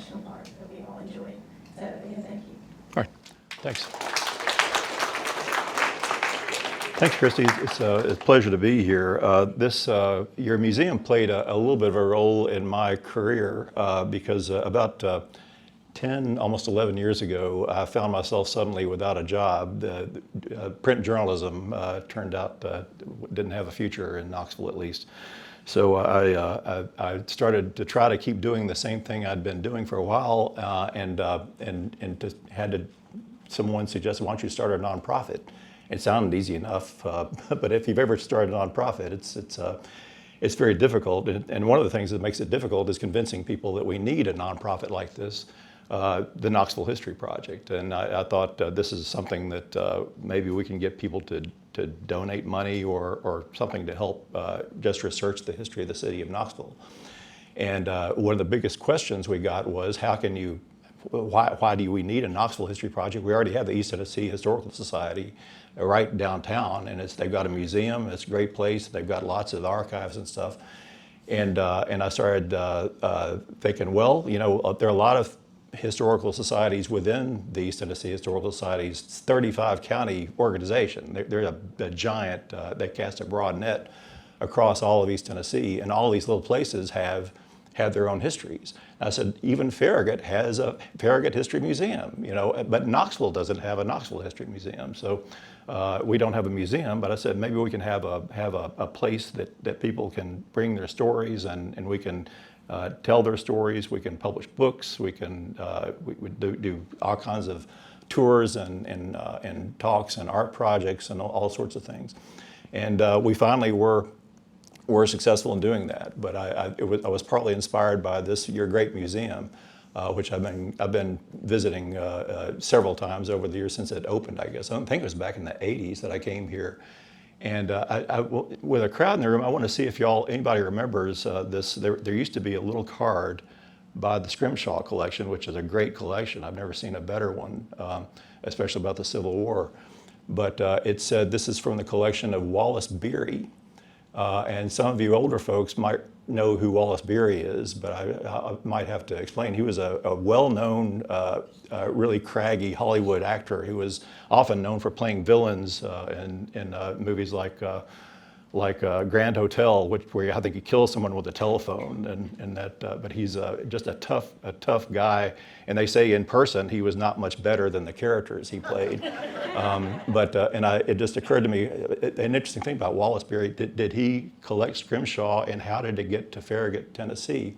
national park that we all enjoy. So again, thank you. All right, thanks. Thanks, Christy. It's a pleasure to be here. Your museum played a little bit of a role in my career because about 10, almost 11 years ago, I found myself suddenly without a job. Print journalism turned out didn't have a future in Knoxville, at least. So I started to try to keep doing the same thing I'd been doing for a while, and someone suggested, why don't you start a nonprofit? It sounded easy enough, but if you've ever started a nonprofit, it's very difficult. And one of the things that makes it difficult is convincing people that we need a nonprofit like this, the Knoxville History Project. And I thought this is something that maybe we can get people to donate money or something to help just research the history of the city of Knoxville. And one of the biggest questions we got was, why do we need a Knoxville History Project? We already have the East Tennessee Historical Society right downtown, and they've got a museum. It's a great place. They've got lots of archives and stuff. And I started thinking, well, you know, there are a lot of historical societies within the East Tennessee Historical Society's 35 county organization. They're a giant. They cast a broad net across all of East Tennessee, and all these little places have their own histories. And I said, even Farragut has a Farragut History Museum, you know, but Knoxville doesn't have a Knoxville History Museum. So we don't have a museum, but I said maybe we can have a place that people can bring their stories, and we can tell their stories. We can publish books. We can we do all kinds of tours and talks and art projects and all sorts of things. And we finally were successful in doing that. But I was partly inspired by your great museum, which I've been visiting several times over the years since it opened. I guess I don't think it was back in the '80s that I came here. And with a crowd in the room, I want to see if anybody remembers this. There used to be a little card by the Scrimshaw collection, which is a great collection. I've never seen a better one, especially about the Civil War. But it said, this is from the collection of Wallace Beery. And some of you older folks might know who Wallace Beery is, but I might have to explain. He was a well-known, really craggy Hollywood actor who was often known for playing villains in movies like Grand Hotel, where I think he kills someone with a telephone, but he's just a tough guy. And they say in person he was not much better than the characters he played. It just occurred to me an interesting thing about Wallace Beery. Did he collect Scrimshaw, and how did it get to Farragut, Tennessee?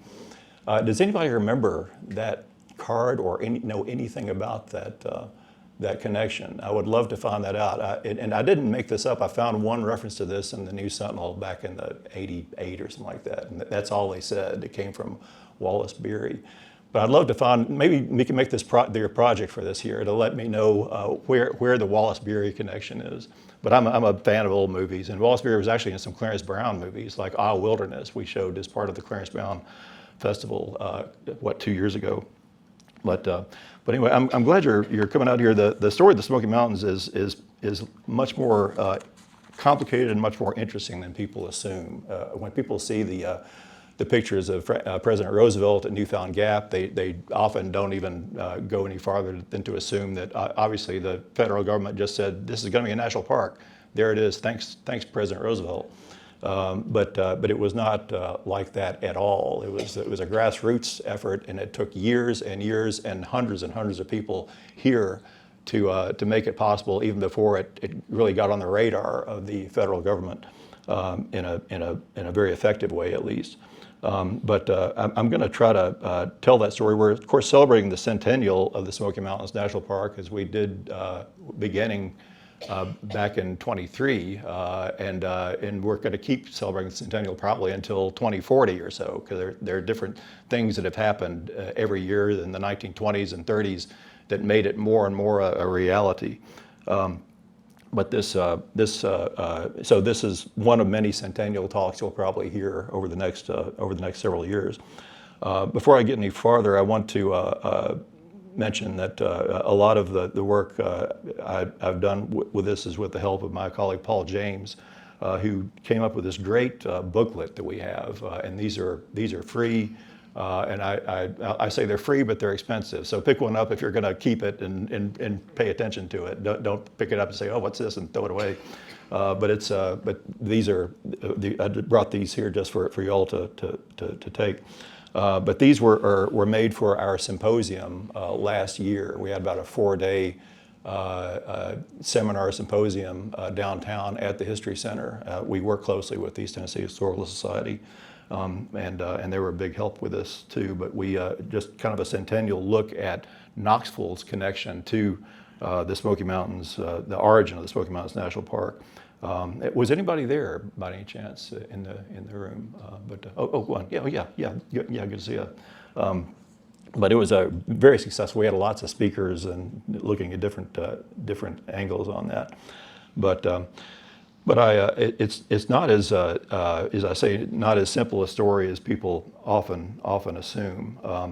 Does anybody remember that card or know anything about that connection? I would love to find that out. And I didn't make this up. I found one reference to this in the News Sentinel back in the '88 or something like that. And that's all they said. It came from Wallace Beery. But I'd love to find, maybe we can make this their project for this year to let me know where the Wallace Beery connection is. But I'm a fan of old movies, and Wallace Beery was actually in some Clarence Brown movies, like Isle Wilderness, we showed as part of the Clarence Brown Festival, 2 years ago. But anyway, I'm glad you're coming out here. The story of the Smoky Mountains is much more complicated and much more interesting than people assume. When people see the pictures of President Roosevelt at Newfound Gap, they often don't even go any farther than to assume that obviously the federal government just said this is going to be a national park. There it is. Thanks, President Roosevelt. But it was not like that at all. It was a grassroots effort, and it took years and years and hundreds of people here to make it possible, even before it really got on the radar of the federal government in a very effective way, at least. I'm going to try to tell that story. We're of course celebrating the centennial of the Smoky Mountains National Park, as we did beginning back in '23, and we're going to keep celebrating the centennial probably until 2040 or so, because there are different things that have happened every year in the 1920s and 30s that made it more and more a reality. But so this is one of many centennial talks you'll probably hear over the next several years. Before I get any farther, I want to mention that a lot of the work I've done with this is with the help of my colleague Paul James, who came up with this great booklet that we have, and these are free And I say they're free, but they're expensive. So pick one up if you're going to keep it and pay attention to it. Don't pick it up and say, oh, what's this, and throw it away. But these are, I brought these here just for you all to take. But these were made for our symposium last year. We had about a 4-day seminar symposium downtown at the History Center. We work closely with the East Tennessee Historical Society, and they were a big help with this too. But we just kind of a centennial look at Knoxville's connection to the Smoky Mountains, the origin of the Smoky Mountains National Park. Was anybody there by any chance in the room? One, yeah, good to see you. But it was very successful. We had lots of speakers and looking at different angles on that. But it's not as I say, not as simple a story as people often assume. I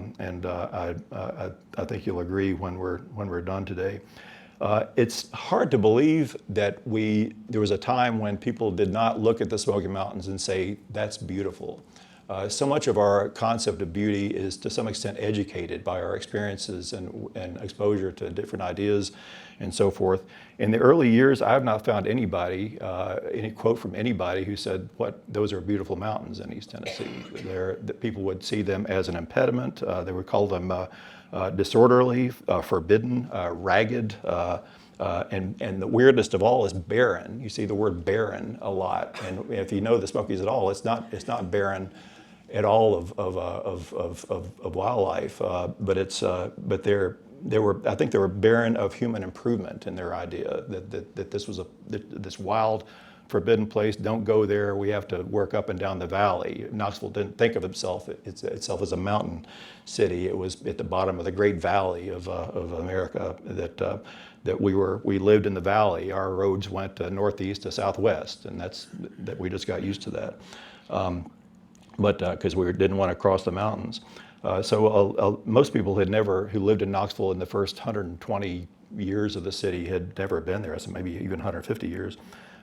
think you'll agree when we're done today. It's hard to believe that there was a time when people did not look at the Smoky Mountains and say, that's beautiful. So much of our concept of beauty is to some extent educated by our experiences and exposure to different ideas and so forth. In the early years, I have not found any quote from anybody who said, those are beautiful mountains in East Tennessee. That people would see them as an impediment. They would call them disorderly, forbidden, ragged, and the weirdest of all is barren. You see the word barren a lot, and if you know the Smokies at all, it's not barren at all of wildlife, but I think they were barren of human improvement in their idea that this was this wild, forbidden place. Don't go there. We have to work up and down the valley. Knoxville didn't think of itself as a mountain city. It was at the bottom of the Great Valley of America. That we lived in the valley. Our roads went northeast to southwest, and that we just got used to that. But because we didn't want to cross the mountains. Most people who lived in Knoxville in the first 120 years of the city had never been there. So maybe even 150 years.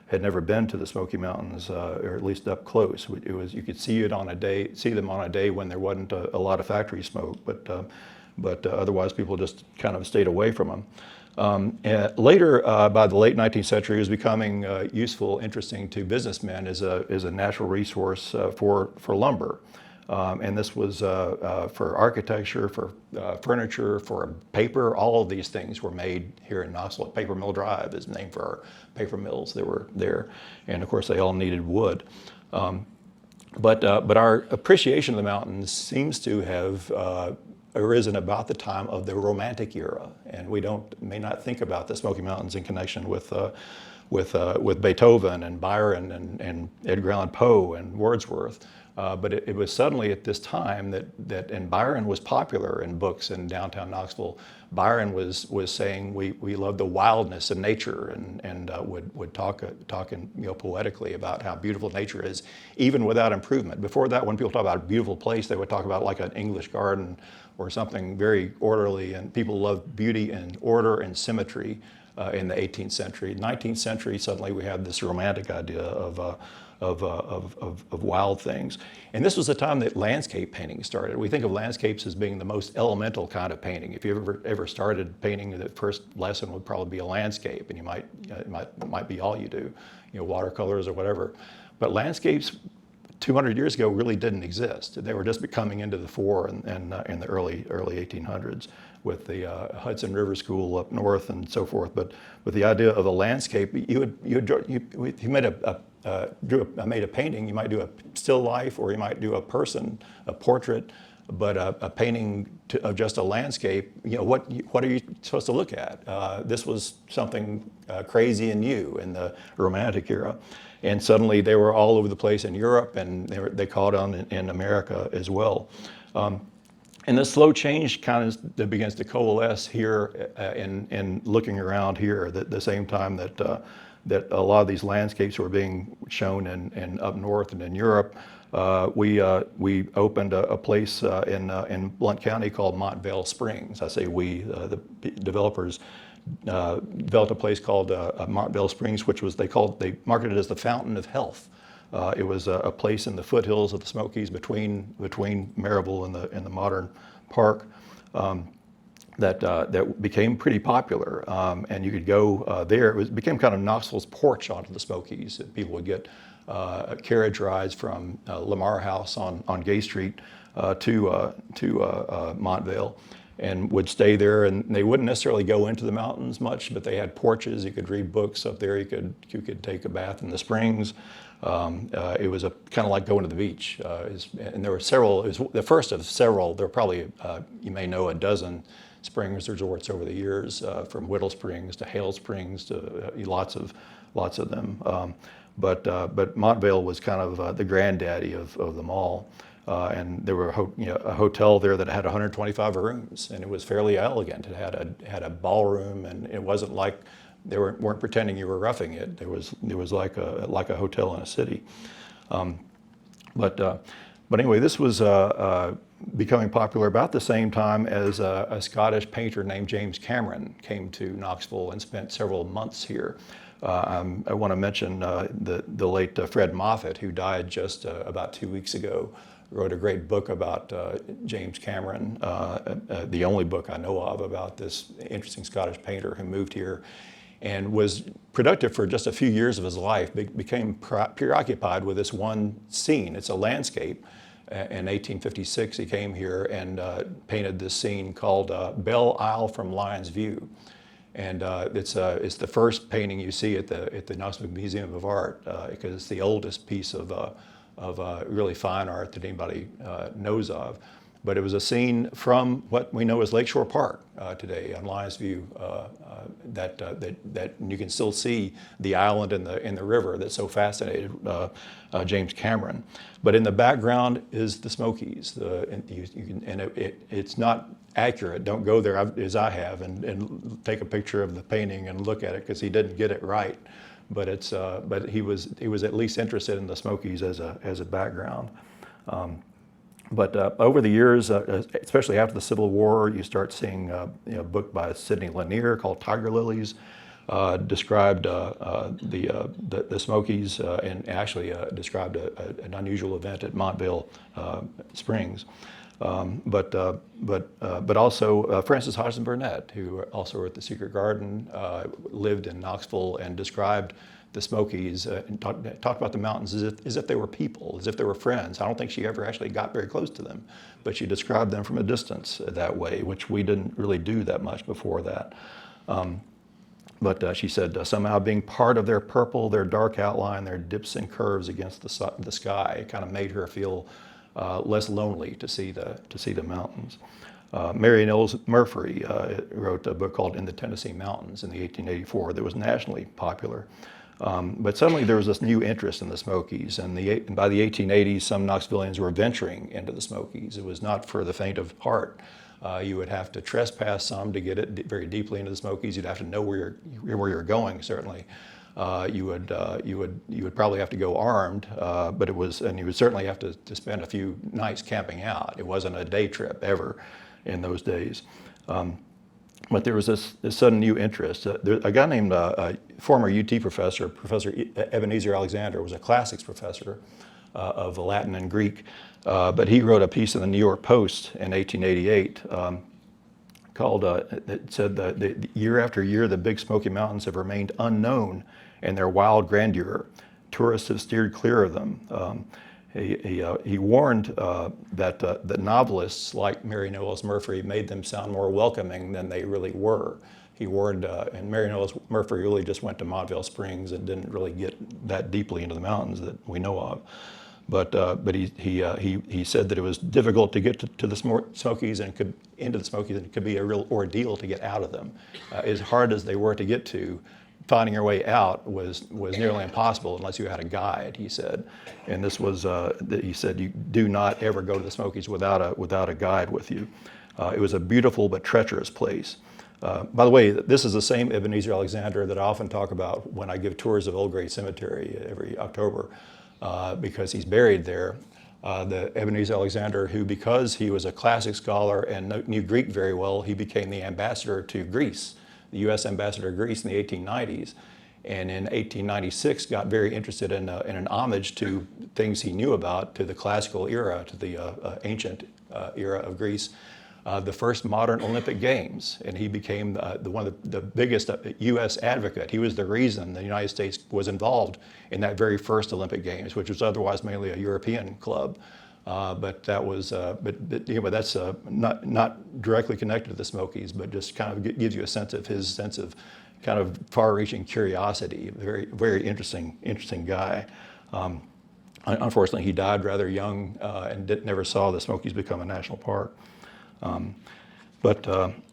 Had never been to the Smoky Mountains, or at least up close. You could see them on a day when there wasn't a lot of factory smoke, but otherwise people just kind of stayed away from them. Later, by the late 19th century, it was becoming useful, interesting to businessmen as a natural resource for lumber. And this was for architecture, for furniture, for paper. All of these things were made here in Knoxville. Paper Mill Drive is named for our paper mills that were there. And of course, they all needed wood. But our appreciation of the mountains seems to have arisen about the time of the Romantic era. And we may not think about the Smoky Mountains in connection with Beethoven and Byron and Edgar Allan Poe and Wordsworth. But it was suddenly at this time and Byron was popular in books in downtown Knoxville. Byron was saying we love the wildness of nature and would talk poetically about how beautiful nature is, even without improvement. Before that, when people talk about a beautiful place, they would talk about like an English garden or something very orderly, and people loved beauty and order and symmetry in the 18th century. 19th century, suddenly we have this romantic idea of wild things. And this was the time that landscape painting started. We think of landscapes as being the most elemental kind of painting. If you ever started painting, the first lesson would probably be a landscape, and it might be all you do, watercolors or whatever. But landscapes 200 years ago really didn't exist. They were just coming into the fore in the early 1800s with the Hudson River School up north and so forth. But with the idea of a landscape, you made a painting. You might do a still life, or you might do a portrait. But a painting of just a landscape, what are you supposed to look at? This was something crazy and new in the Romantic era. And suddenly they were all over the place in Europe, and they caught on in America as well. And this slow change kind of begins to coalesce here in looking around here at the same time that a lot of these landscapes were being shown in up north and in Europe. We opened a place in Blount County called Montvale Springs. I say we, the developers developed a place called Montvale Springs, which was they marketed it as the Fountain of Health. It was a place in the foothills of the Smokies between Maryville and the modern park. That became pretty popular, and you could go there. It became kind of Knoxville's porch onto the Smokies. People would get carriage rides from Lamar House on Gay Street to Montvale, and would stay there. And they wouldn't necessarily go into the mountains much, but they had porches. You could read books up there. You could take a bath in the springs. It was kind of like going to the beach. And there were several. It was the first of several. There were probably you may know a dozen springs resorts over the years, from Whittle Springs to Hale Springs to lots of them. But Montvale was kind of the granddaddy of them all. And there were a hotel there that had 125 rooms, and it was fairly elegant. It had a ballroom, and it wasn't like they weren't pretending you were roughing it. There was like a hotel in a city. But anyway, this was becoming popular about the same time as a Scottish painter named James Cameron came to Knoxville and spent several months here. I want to mention the late Fred Moffat, who died just about 2 weeks ago, wrote a great book about James Cameron, the only book I know of about this interesting Scottish painter who moved here and was productive for just a few years of his life, became preoccupied with this one scene. It's a landscape. In 1856, he came here and painted this scene called Belle Isle from Lion's View. And it's the first painting you see at the Knoxville Museum of Art, because it's the oldest piece of really fine art that anybody knows of. But it was a scene from what we know as Lakeshore Park today on Lion's View, that you can still see the island in the river that so fascinated James Cameron. But in the background is the Smokies, it's not accurate. Don't go there as I have and take a picture of the painting and look at it, because he didn't get it right. But he was at least interested in the Smokies as a background. But over the years, especially after the Civil War, you start seeing a book by Sidney Lanier called Tiger Lilies, described the Smokies and actually described an unusual event at Montvale Springs. But also Frances Hodgson Burnett, who also wrote The Secret Garden, lived in Knoxville and described the Smokies, and talked about the mountains as if they were people, as if they were friends. I don't think she ever actually got very close to them, but she described them from a distance that way, which we didn't really do that much before that. But she said somehow being part of their purple, their dark outline, their dips and curves against the sky, kind of made her feel less lonely to see the mountains. Mary Knowles Murphy wrote a book called In the Tennessee Mountains in 1884 that was nationally popular. But suddenly there was this new interest in the Smokies, and by the 1880s, some Knoxvillians were venturing into the Smokies. It was not for the faint of heart. You would have to trespass some to get it very deeply into the Smokies. You'd have to know where you're going, certainly. You would probably have to go armed, and you would certainly have to spend a few nights camping out. It wasn't a day trip ever in those days. But there was this sudden new interest. A guy named former UT professor, Professor Ebenezer Alexander, was a classics professor of Latin and Greek, but he wrote a piece in the New York Post in 1888 called, that said that year after year the Big Smoky Mountains have remained unknown in their wild grandeur. Tourists have steered clear of them. He warned that novelists like Mary Knowles Murphy made them sound more welcoming than they really were. He warned, and Mary Knowles Murphy really just went to Montvale Springs and didn't really get that deeply into the mountains that we know of. But he said that it was difficult to get to the Smokies and it could be a real ordeal to get out of them. As hard as they were to get to, finding your way out was nearly impossible unless you had a guide, he said. And this was, he said, you do not ever go to the Smokies without a guide with you. It was a beautiful but treacherous place. By the way, this is the same Ebenezer Alexander that I often talk about when I give tours of Old Grade Cemetery every October, because he's buried there. The Ebenezer Alexander, who, because he was a classic scholar and knew Greek very well, he became the ambassador to Greece, the U.S. ambassador to Greece in the 1890s. and in 1896 got very interested in an homage to things he knew about, to the classical era, to the ancient era of Greece, the first modern Olympic Games, and he became one of the biggest U.S. advocate. He was the reason the United States was involved in that very first Olympic Games, which was otherwise mainly a European club. But that was, that's not directly connected to the Smokies, but just kind of gives you a sense of his sense of kind of far-reaching curiosity. Very, very interesting guy. Unfortunately, he died rather young and never saw the Smokies become a national park.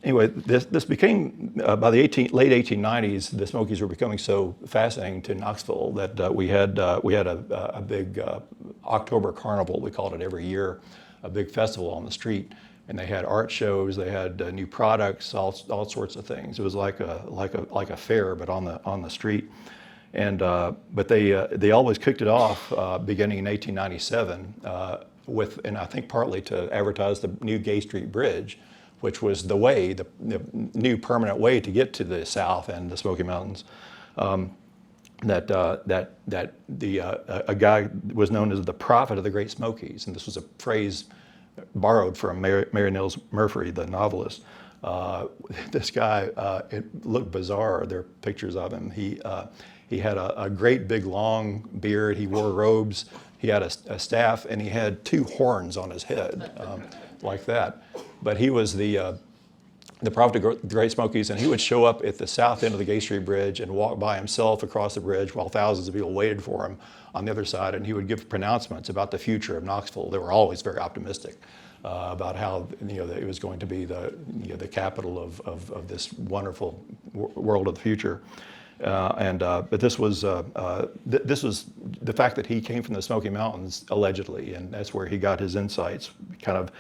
Anyway, this became, by the late 1890s, the Smokies were becoming so fascinating to Knoxville that we had a big October carnival, we called it, every year, a big festival on the street. And they had art shows, they had new products, all sorts of things. It was like a fair, but on the street. And but they always kicked it off beginning in 1897 and I think partly to advertise the new Gay Street Bridge, which was the way, the new permanent way to get to the South and the Smoky Mountains. A guy was known as the prophet of the Great Smokies, and this was a phrase borrowed from Mary Nils Murphy, the novelist. This guy, it looked bizarre. There are pictures of him. He had a great big long beard. He wore robes. He had a staff, and he had two horns on his head, like that. But he was the prophet of the Great Smokies, and he would show up at the south end of the Gay Street Bridge and walk by himself across the bridge while thousands of people waited for him on the other side, and he would give pronouncements about the future of Knoxville. They were always very optimistic about how that it was going to be the capital of this wonderful world of the future. But this was the fact that he came from the Smoky Mountains, allegedly, and that's where he got his insights, kind of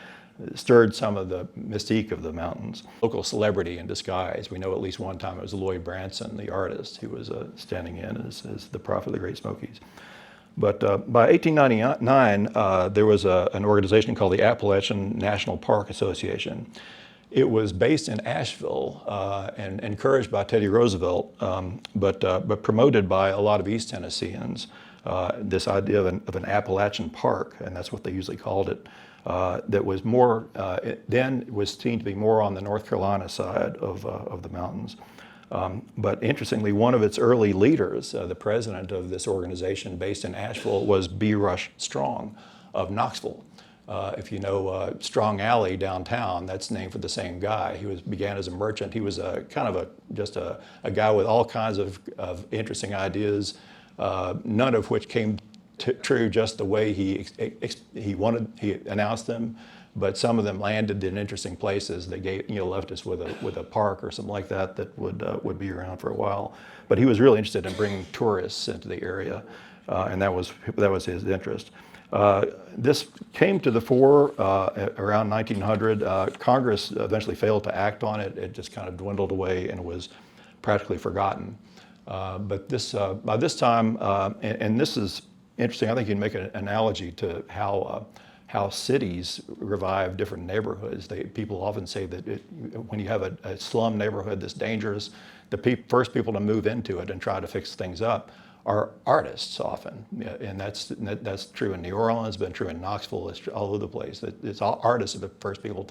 stirred some of the mystique of the mountains. Local celebrity in disguise. We know at least one time it was Lloyd Branson, the artist, who was standing in as the prophet of the Great Smokies. But by 1899, there was an organization called the Appalachian National Park Association. It was based in Asheville and encouraged by Teddy Roosevelt, but promoted by a lot of East Tennesseans. This idea of an Appalachian Park, and that's what they usually called it, that was more, then was seen to be more on the North Carolina side of the mountains. But interestingly, one of its early leaders, the president of this organization based in Asheville, was B. Rush Strong of Knoxville. If you know Strong Alley downtown, that's named for the same guy. He began as a merchant. He was just a guy with all kinds of interesting ideas, none of which came true just the way he announced them, but some of them landed in interesting places. They left us with a park or something like that would be around for a while. But he was really interested in bringing tourists into the area, and that was his interest. This came to the fore around 1900. Congress eventually failed to act on it. It just kind of dwindled away and was practically forgotten. But by this time, and this is interesting, I think you can make an analogy to how cities revive different neighborhoods. People often say that when you have a slum neighborhood that's dangerous, the first people to move into it and try to fix things up are artists often, and that's true in New Orleans, been true in Knoxville, it's all over the place. It's all artists are the first people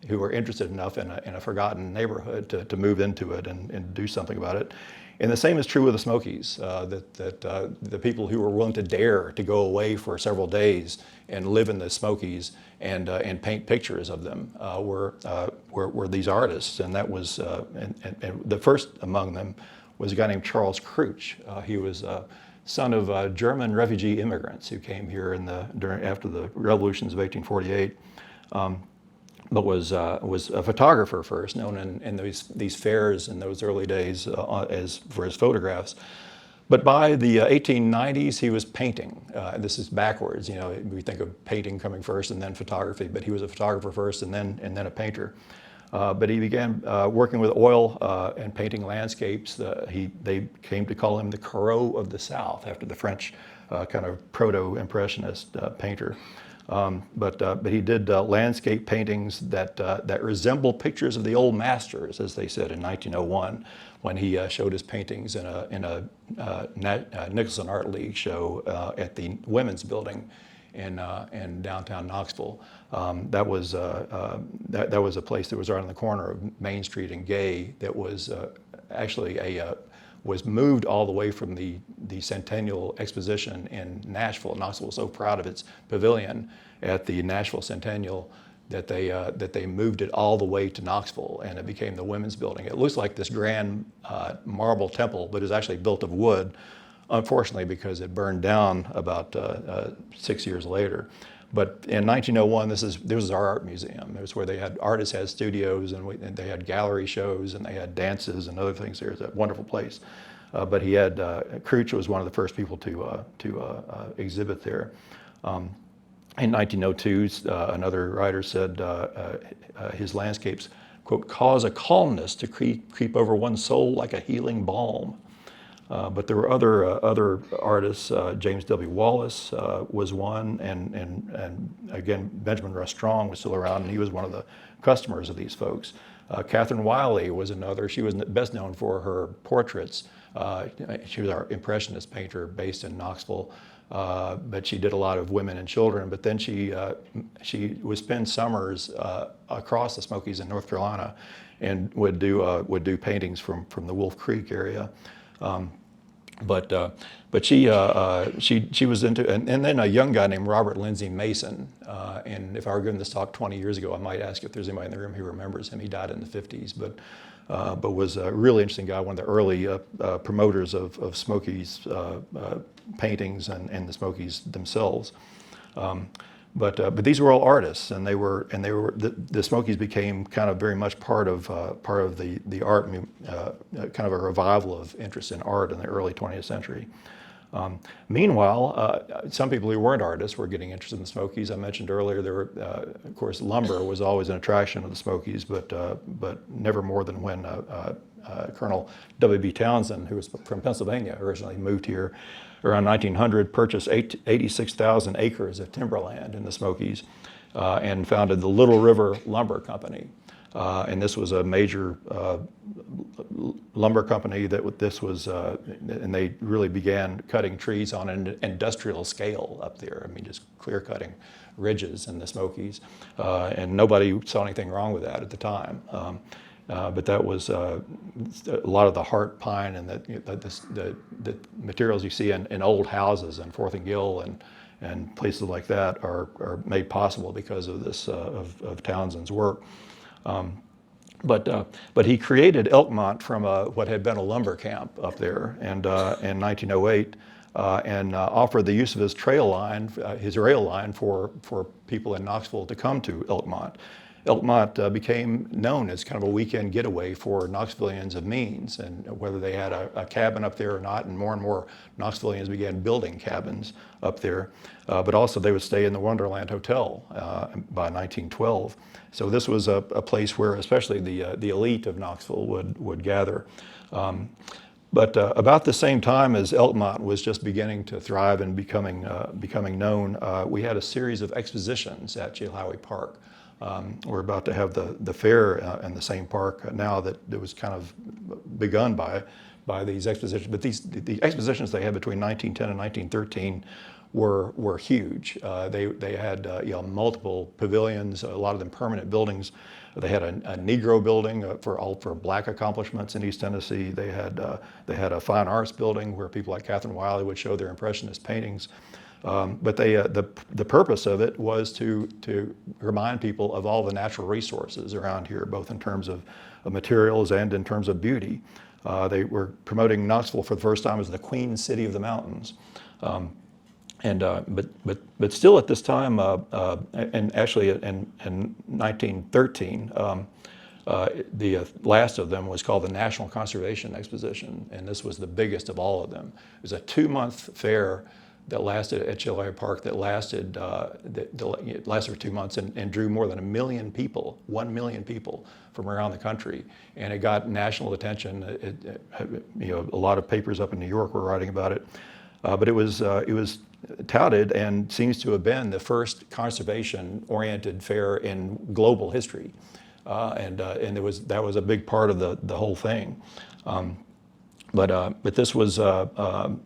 who are interested enough in a forgotten neighborhood to move into it and do something about it. And the same is true with the Smokies, that the people who were willing to dare to go away for several days and live in the Smokies and paint pictures of them were these artists, and that was and the first among them was a guy named Charles Crouch. He was son of German refugee immigrants who came here after the revolutions of 1848. But was a photographer first, known in these fairs in those early days for his photographs. But by the 1890s, he was painting. This is backwards. We think of painting coming first and then photography, but he was a photographer first and then a painter. But he began working with oil and painting landscapes. They came to call him the Corot of the South after the French kind of proto-impressionist painter. But he did landscape paintings that resemble pictures of the old masters, as they said in 1901, when he showed his paintings in a Nicholson Art League show at the Women's Building in downtown Knoxville. That was a place that was right on the corner of Main Street and Gay that was actually was moved all the way from the Centennial Exposition in Nashville. Knoxville was so proud of its pavilion at the Nashville Centennial that they moved it all the way to Knoxville, and it became the Women's Building. It looks like this grand marble temple, but is actually built of wood, unfortunately, because it burned down about 6 years later. But in 1901, this is our art museum. It was where artists had studios, and they had gallery shows, and they had dances and other things. There's a wonderful place. But he had Crouch was one of the first people to exhibit there. In 1902, another writer said his landscapes, quote, cause a calmness to creep over one's soul like a healing balm. But there were other artists. James W. Wallace was one, and again, Benjamin Rush Strong was still around, and he was one of the customers of these folks. Catherine Wiley was another. She was best known for her portraits. She was our impressionist painter based in Knoxville, but she did a lot of women and children. But then she would spend summers across the Smokies in North Carolina, and would do paintings from the Wolf Creek area. But she was into, and then a young guy named Robert Lindsay Mason. And if I were giving this talk 20 years ago, I might ask if there's anybody in the room who remembers him. He died in the 50s, but was a really interesting guy, one of the early promoters of Smokies paintings and the Smokies themselves. But these were all artists, and the Smokies became kind of very much part of the art, kind of a revival of interest in art in the early 20th century. Meanwhile, some people who weren't artists were getting interested in the Smokies. I mentioned earlier there were, of course, lumber was always an attraction of the Smokies, but never more than when Colonel W.B. Townsend, who was from Pennsylvania, originally moved here around 1900, purchased 86,000 acres of timberland in the Smokies and founded the Little River Lumber Company. And this was a major lumber company and they really began cutting trees on an industrial scale up there. I mean, just clear cutting ridges in the Smokies. And nobody saw anything wrong with that at the time. But that was a lot of the heart pine and the materials you see in old houses in Fourth and Gill and places like that are made possible because of this of Townsend's work. But he created Elkmont from what had been a lumber camp up there, and in 1908, and offered the use of his rail line for people in Knoxville to come to Elkmont. Elkmont became known as kind of a weekend getaway for Knoxvillians of means, and whether they had a cabin up there or not, and more Knoxvillians began building cabins up there. But also they would stay in the Wonderland Hotel by 1912. So this was a place where especially the elite of Knoxville would gather. But about the same time as Elkmont was just beginning to thrive and becoming known, we had a series of expositions at Chilhowie Park. We're about to have the fair in the same park now that it was kind of begun by these expositions. But the expositions they had between 1910 and 1913 were huge. They had multiple pavilions, a lot of them permanent buildings. They had a Negro building for black accomplishments in East Tennessee. They had a fine arts building where people like Catherine Wiley would show their impressionist paintings. But the purpose of it was to remind people of all the natural resources around here, both in terms of materials and in terms of beauty. They were promoting Knoxville for the first time as the Queen City of the Mountains. But still at this time, and actually in 1913, the last of them was called the National Conservation Exposition, and this was the biggest of all of them. It was a 2-month fair that lasted at Chilhowie Park that lasted for 2 months and drew more than 1 million people, 1 million people from around the country, and it got national attention. A lot of papers up in New York were writing about it. But it was touted and seems to have been the first conservation-oriented fair in global history, and that was a big part of the whole thing. But this was, and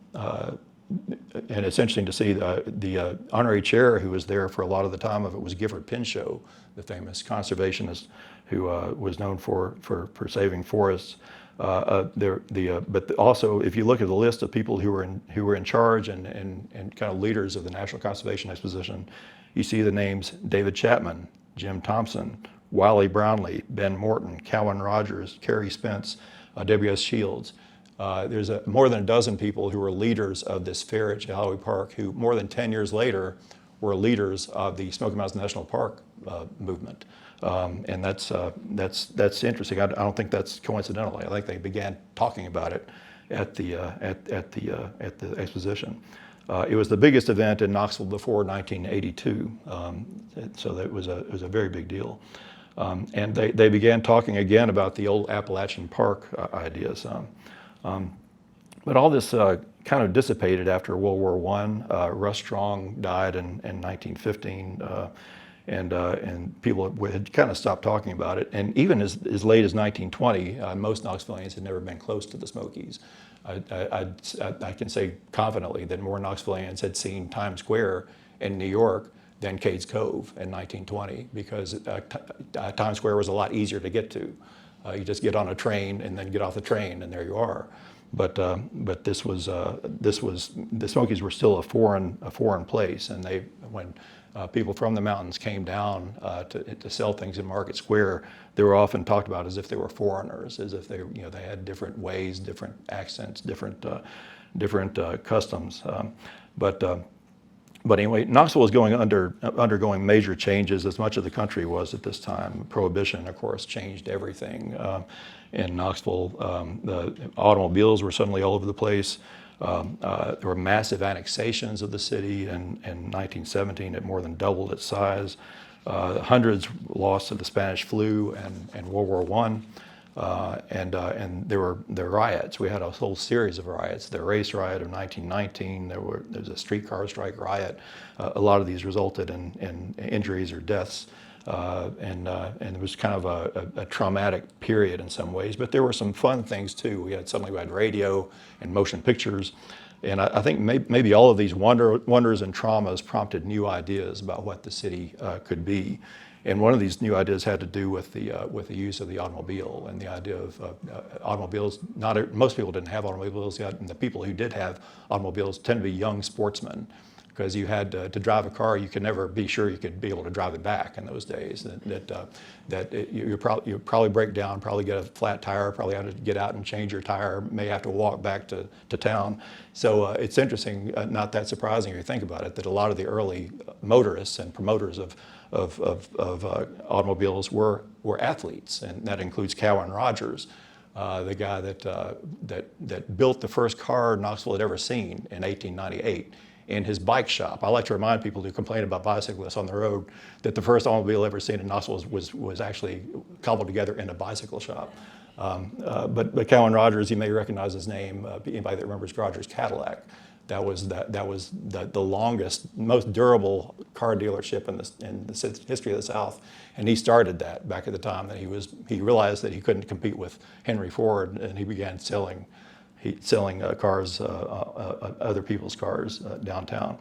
it's interesting to see the honorary chair who was there for a lot of the time of it was Gifford Pinchot, the famous conservationist who was known for saving forests. But also, if you look at the list of people who were in charge and kind of leaders of the National Conservation Exposition, you see the names David Chapman, Jim Thompson, Wiley Brownlee, Ben Morton, Cowan Rogers, Carrie Spence, W.S. Shields. There's more than a dozen people who were leaders of this fair at Chihuahua Park who more than 10 years later were leaders of the Smoky Mountains National Park movement. And that's interesting. I don't think that's coincidental. I think they began talking about it at the exposition. It was the biggest event in Knoxville before 1982, so that was a very big deal. And they began talking again about the old Appalachian Park ideas. But all this kind of dissipated after World War I. Russ Strong died in 1915, and people had kind of stopped talking about it. And even as late as 1920, most Knoxvillians had never been close to the Smokies. I can say confidently that more Knoxvillians had seen Times Square in New York than Cades Cove in 1920, because Times Square was a lot easier to get to. You just get on a train and then get off the train, and there you are. But the Smokies were still a foreign place, and when people from the mountains came down to sell things in Market Square, they were often talked about as if they were foreigners, as if they had different ways, different accents, different customs. But anyway, Knoxville was undergoing major changes, as much of the country was at this time. Prohibition, of course, changed everything in Knoxville. The automobiles were suddenly all over the place. There were massive annexations of the city in 1917. It more than doubled its size. Hundreds lost to the Spanish flu and World War I. And there were riots. We had a whole series of riots. The race riot of 1919. There was a streetcar strike riot. A lot of these resulted in injuries or deaths, and it was kind of a traumatic period in some ways. But there were some fun things too. We had radio and motion pictures, and I think maybe all of these wonders and traumas prompted new ideas about what the city could be. And one of these new ideas had to do with the use of the automobile and the idea of automobiles. Most people didn't have automobiles yet, and the people who did have automobiles tend to be young sportsmen, because you had to drive a car, you could never be sure you could be able to drive it back in those days. You probably break down, probably get a flat tire, probably have to get out and change your tire, may have to walk back to town. So it's interesting, not that surprising if you think about it, that a lot of the early motorists and promoters of automobiles were athletes, and that includes Cowan Rogers, the guy that built the first car Knoxville had ever seen in 1898 in his bike shop. I like to remind people who complain about bicyclists on the road that the first automobile ever seen in Knoxville was actually cobbled together in a bicycle shop. But Cowan Rogers, you may recognize his name. Anybody that remembers Rogers Cadillac. That was the longest, most durable car dealership in the history of the South, and he started that back at the time that he realized that he couldn't compete with Henry Ford, and he began selling cars, other people's cars downtown.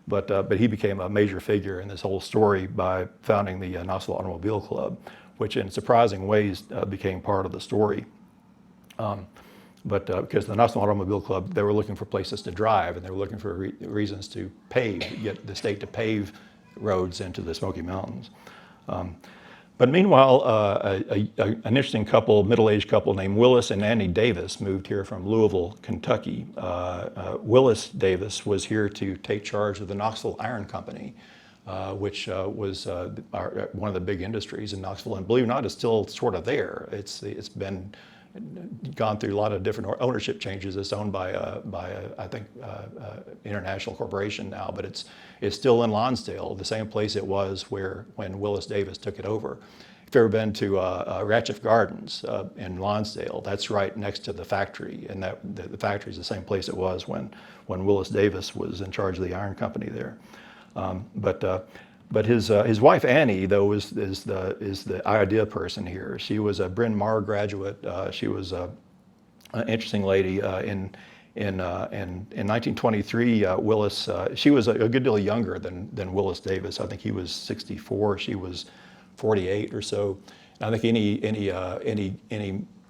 But he became a major figure in this whole story by founding the Knoxville Automobile Club, which in surprising ways became part of the story. But because the Knoxville Automobile Club, they were looking for places to drive, and they were looking for reasons to get the state to pave roads into the Smoky Mountains. But meanwhile, an interesting couple, middle-aged couple named Willis and Annie Davis moved here from Louisville, Kentucky. Willis Davis was here to take charge of the Knoxville Iron Company, which was one of the big industries in Knoxville, and believe it or not, it's still sort of there. It's been gone through a lot of different ownership changes. It's owned by I think international corporation now, but it's still in Lonsdale, the same place it was when Willis Davis took it over. you've ever been to Ratcliffe Gardens in Lonsdale, that's right next to the factory, and the factory is the same place it was when Willis Davis was in charge of the iron company there. But his wife Annie, though, is the idea person here. She was a Bryn Mawr graduate. She was an interesting lady. In 1923, Willis, she was a good deal younger than Willis Davis. I think he was 64. She was 48 or so. I think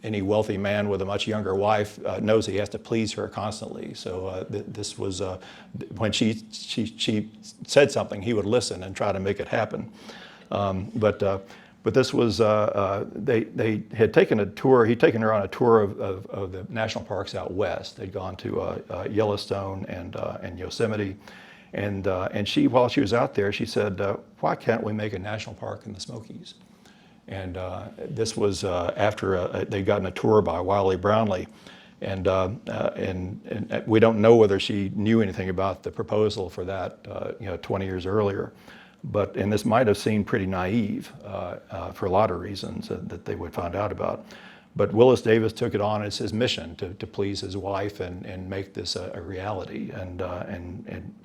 any wealthy man with a much younger wife knows he has to please her constantly. So this was when she said something, he would listen and try to make it happen. But this was they had taken a tour. He'd taken her on a tour of the national parks out west. They'd gone to Yellowstone and Yosemite, and she, while she was out there, she said, "Why can't we make a national park in the Smokies?" And this was after they'd gotten a tour by Wiley Brownlee, and we don't know whether she knew anything about the proposal for that 20 years earlier. And this might have seemed pretty naive for a lot of reasons that they would find out about. But Willis Davis took it on as his mission to please his wife and make this a reality. And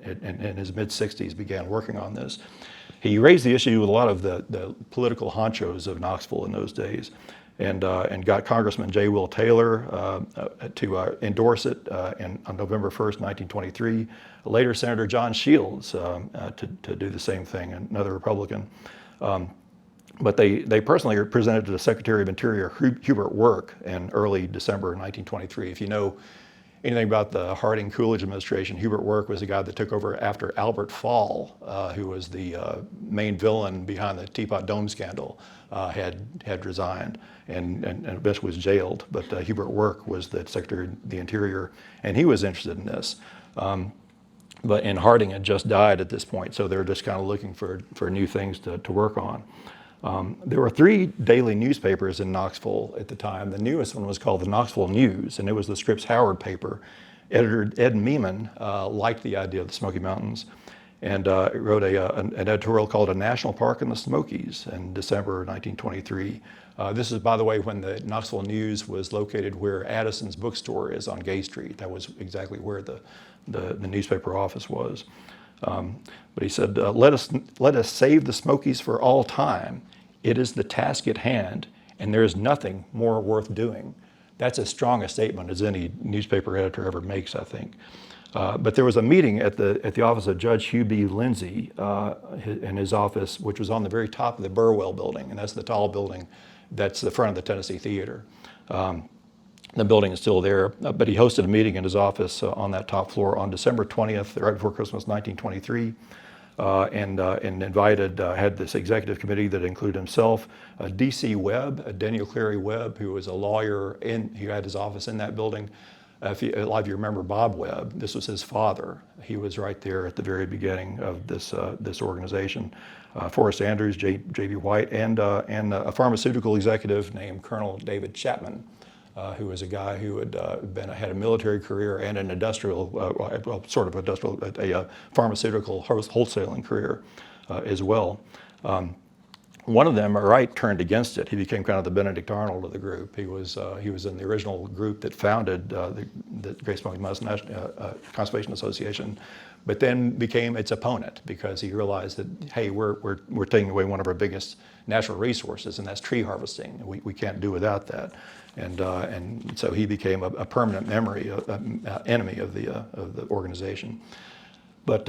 in his mid-60s began working on this. He raised the issue with a lot of the political honchos of Knoxville in those days, and got Congressman J. Will Taylor to endorse it on November 1st, 1923. Later, Senator John Shields to do the same thing, another Republican. But they personally presented to the Secretary of Interior, Hubert Work, in early December 1923. If you know anything about the Harding-Coolidge administration, Hubert Work was the guy that took over after Albert Fall, who was the main villain behind the Teapot Dome scandal, had resigned and eventually was jailed. But Hubert Work was the Secretary of the Interior, and he was interested in this. And Harding had just died at this point, so they were just kind of looking for new things to work on. There were 3 daily newspapers in Knoxville at the time. The newest one was called the Knoxville News, and it was the Scripps Howard paper. Editor Ed Meeman liked the idea of the Smoky Mountains and wrote an editorial called A National Park in the Smokies in December 1923. This is, by the way, when the Knoxville News was located where Addison's bookstore is on Gay Street. That was exactly where the newspaper office was. But he said, let us save the Smokies for all time. It is the task at hand, and there is nothing more worth doing. That's as strong a statement as any newspaper editor ever makes, I think. But there was a meeting at the office of Judge Hugh B. Lindsay in his office, which was on the very top of the Burwell building, and that's the tall building that's the front of the Tennessee Theater. The building is still there, but he hosted a meeting in his office on that top floor on December 20th, right before Christmas, 1923, and invited, had this executive committee that included himself, D.C. Webb, Daniel Cleary Webb, who was a lawyer, he had his office in that building. A lot of you remember Bob Webb. This was his father. He was right there at the very beginning of this organization. Forrest Andrews, J.B. White, and a pharmaceutical executive named Colonel David Chapman, who was a guy who had had a military career and an industrial, a pharmaceutical wholesaling career as well. One of them, Wright, turned against it. He became kind of the Benedict Arnold of the group. He was in the original group that founded the Great Smoky Mountains Conservation Association, but then became its opponent because he realized that, hey, we're taking away one of our biggest natural resources, and that's tree harvesting. We can't do without that. And so he became a permanent enemy of the organization. But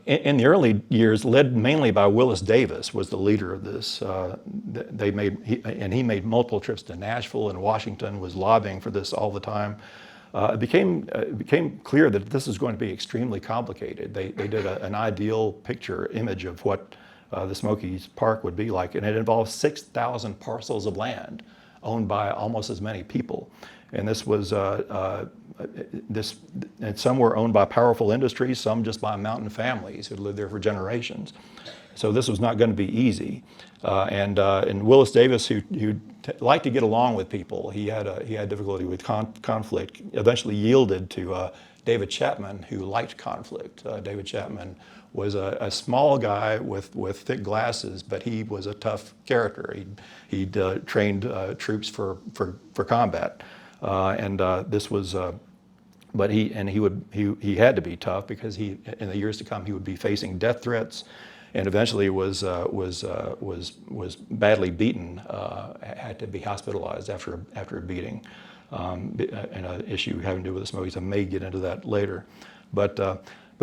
in the early years, led mainly by Willis Davis, was the leader of this. He made multiple trips to Nashville and Washington, was lobbying for this all the time. It became clear that this is going to be extremely complicated. They did an ideal image of what the Smokies Park would be like, and it involved 6,000 parcels of land owned by almost as many people. And this was and some were owned by powerful industries, some just by mountain families who lived there for generations. So this was not going to be easy. And Willis Davis, who liked to get along with people, he had difficulty with conflict, eventually yielded to David Chapman, who liked conflict. David Chapman was a small guy with thick glasses, but he was a tough character. He'd trained troops for combat, and this was. But he had to be tough because in the years to come he would be facing death threats, and eventually was badly beaten, had to be hospitalized after a beating, and an issue having to do with the Smokies. I may get into that later, but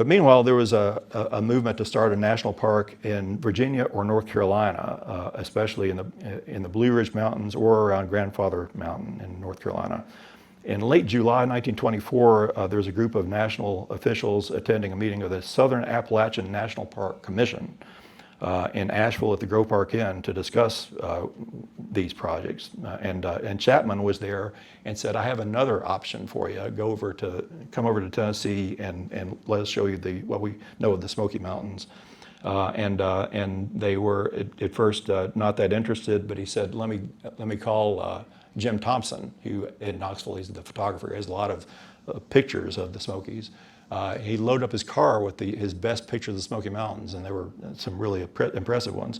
meanwhile there was a movement to start a national park in Virginia or North Carolina, especially in the Blue Ridge Mountains or around Grandfather Mountain in North Carolina. In late July 1924, there was a group of national officials attending a meeting of the Southern Appalachian National Park Commission in Asheville at the Grove Park Inn to discuss these projects. And Chapman was there and said, "I have another option for you. Come over to Tennessee and let us show you what we know of the Smoky Mountains." And they were at first not that interested, but he said, "Let me call Jim Thompson, who in Knoxville, he's the photographer, he has a lot of pictures of the Smokies." He loaded up his car with his best pictures of the Smoky Mountains, and there were some really impressive ones.